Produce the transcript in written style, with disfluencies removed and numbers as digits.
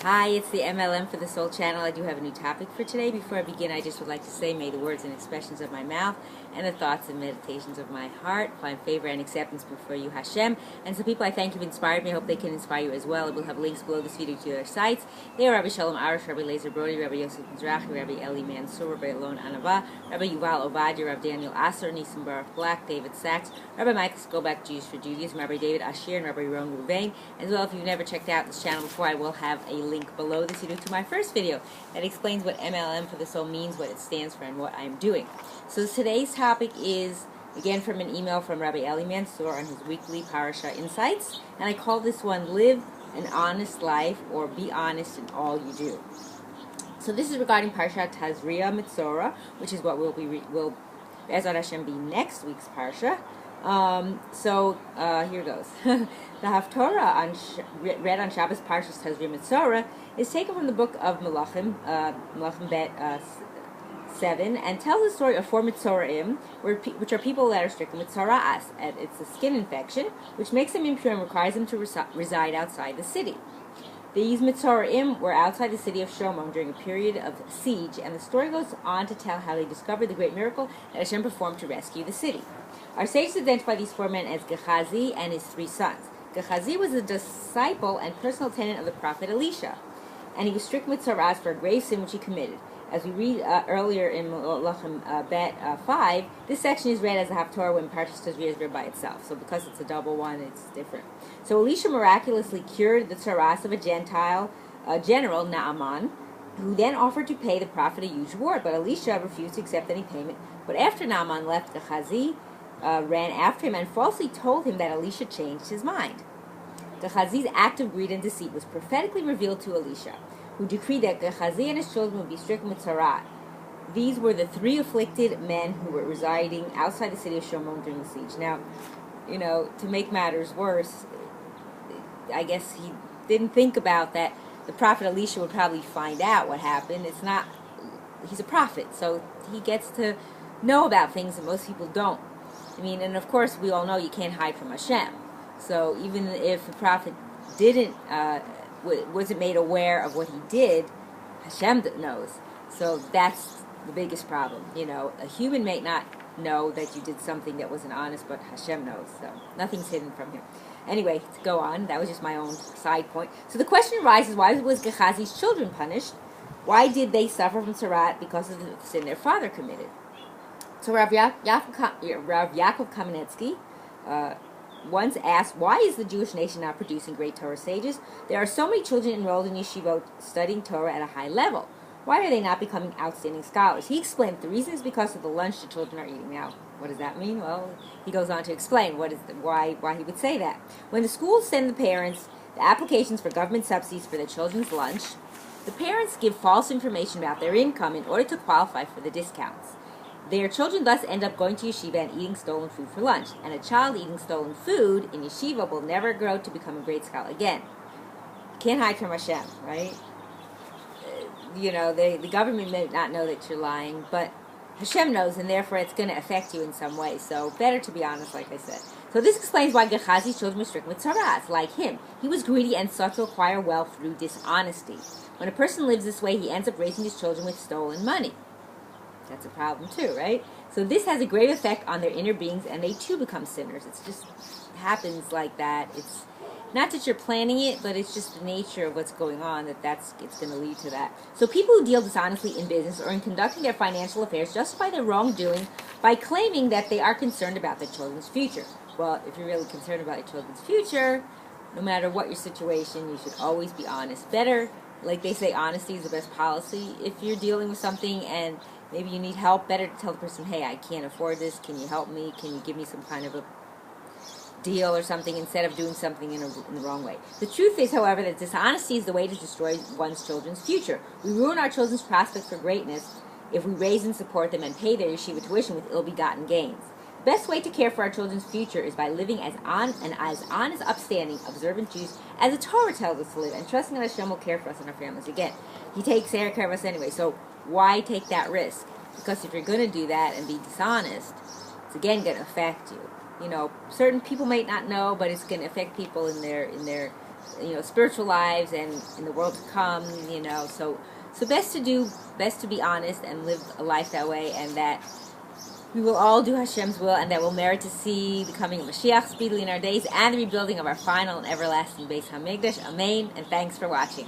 Hi, it's the M.L.M for the Soul Channel. I do have a new topic for today. Before I begin, I just would like to say, may the words and expressions of my mouth and the thoughts and meditations of my heart find favor and acceptance before you, Hashem. And some people I thank have inspired me. I hope they can inspire you as well. I will have links below this video to their sites. They are Rabbi Shalom Arush, Rabbi Lazer Brody, Rabbi Yosef Mizrahi, Rabbi Eli Mansour, Rabbi Elon Anava, Rabbi Yuval Ovadia, Rabbi Daniel Asor, Nisim Baruch Black, David Sachs, Rabbi Michael Skobach, Jews for Judaism, Rabbi David Asher, and Rabbi Ron Ruvain. As well, if you've never checked out this channel before, I will have a link below this video to my first video that explains what M.L.M for the soul means, what it stands for, and what I'm doing. So today's topic is, again, from an email from Rabbi Eli Mansour on his weekly Parasha Insights, and I call this one, Live an Honest Life, or Be Honest in All You Do. So this is regarding Parasha Tazria Mitzora, which is what will Be'ezrat Hashem be next week's Parasha. Here goes. The Haftorah read on Shabbos Parshas Tazria Mitzora is taken from the book of M.L.M Bet 7, and tells the story of four Mitzoraim, which are people that are stricken with tzara'at. It's a skin infection, which makes them impure and requires them to reside outside the city. These Mitzoraim were outside the city of Shomron during a period of siege, and the story goes on to tell how they discovered the great miracle that Hashem performed to rescue the city. Our sages identify these four men as Gehazi and his three sons. Gehazi was a disciple and personal attendant of the prophet Elisha, and he was stricken with tzara'at for a grave sin which he committed. As we read earlier in M.L.M Bet 5, this section is read as a Haftorah when Parshas Tazria is read by itself. So because it's a double one, it's different. So Elisha miraculously cured the tzara'at of a Gentile general, Naaman, who then offered to pay the prophet a huge reward. But Elisha refused to accept any payment. But after Naaman left, Gehazi ran after him and falsely told him that Elisha changed his mind. Gehazi's act of greed and deceit was prophetically revealed to Elisha, who decreed that Gehazi and his children would be stricken with tzara'at. These were the three afflicted men who were residing outside the city of Shomron during the siege. Now, to make matters worse, I guess he didn't think about that the prophet Elisha would probably find out what happened. He's a prophet, so he gets to know about things that most people don't. And of course, we all know you can't hide from Hashem. So even if the prophet wasn't made aware of what he did, Hashem knows. So that's the biggest problem. A human may not know that you did something that wasn't honest, but Hashem knows. So nothing's hidden from him. Anyway, to go on, that was just my own side point. So the question arises, why was Gehazi's children punished? Why did they suffer from tzara'at? Because of the sin their father committed. So Rav Yaakov Kamenetsky once asked, why is the Jewish nation not producing great Torah sages? There are so many children enrolled in yeshivot studying Torah at a high level. Why are they not becoming outstanding scholars? He explained the reason is because of the lunch the children are eating. Now, what does that mean? Well, he goes on to explain why he would say that. When the schools send the parents the applications for government subsidies for their children's lunch, the parents give false information about their income in order to qualify for the discounts. Their children thus end up going to yeshiva and eating stolen food for lunch. And a child eating stolen food in yeshiva will never grow to become a great scholar again. You can't hide from Hashem, right? The government may not know that you're lying, but Hashem knows, and therefore it's going to affect you in some way. So better to be honest, like I said. So this explains why Gehazi's children were stricken with tzara'at. Like him, he was greedy and sought to acquire wealth through dishonesty. When a person lives this way, he ends up raising his children with stolen money. That's a problem too, right? So this has a great effect on their inner beings, and they too become sinners. It just happens like that. It's not that you're planning it, but it's just the nature of what's going on it's going to lead to that. So people who deal dishonestly in business or in conducting their financial affairs justify their wrongdoing by claiming that they are concerned about their children's future. Well, if you're really concerned about your children's future, no matter what your situation, you should always be honest. Better, like they say, honesty is the best policy. If you're dealing with something and maybe you need help, better to tell the person, hey, I can't afford this. Can you help me? Can you give me some kind of a deal or something, instead of doing something in the wrong way? The truth is, however, that dishonesty is the way to destroy one's children's future. We ruin our children's prospects for greatness if we raise and support them and pay their yeshiva tuition with ill-begotten gains. The best way to care for our children's future is by living as honest, upstanding, observant Jews as the Torah tells us to live, and trusting that Hashem will care for us and our families. Again, He takes care of us anyway, so why take that risk? Because if you're going to do that and be dishonest, it's again going to affect you. Certain people might not know, but it's going to affect people in their spiritual lives and in the world to come. So best to be honest and live a life that way, and that we will all do Hashem's will, and that we'll merit to see the coming of Mashiach speedily in our days and the rebuilding of our final and everlasting Beis Hamikdash. Amen. And thanks for watching.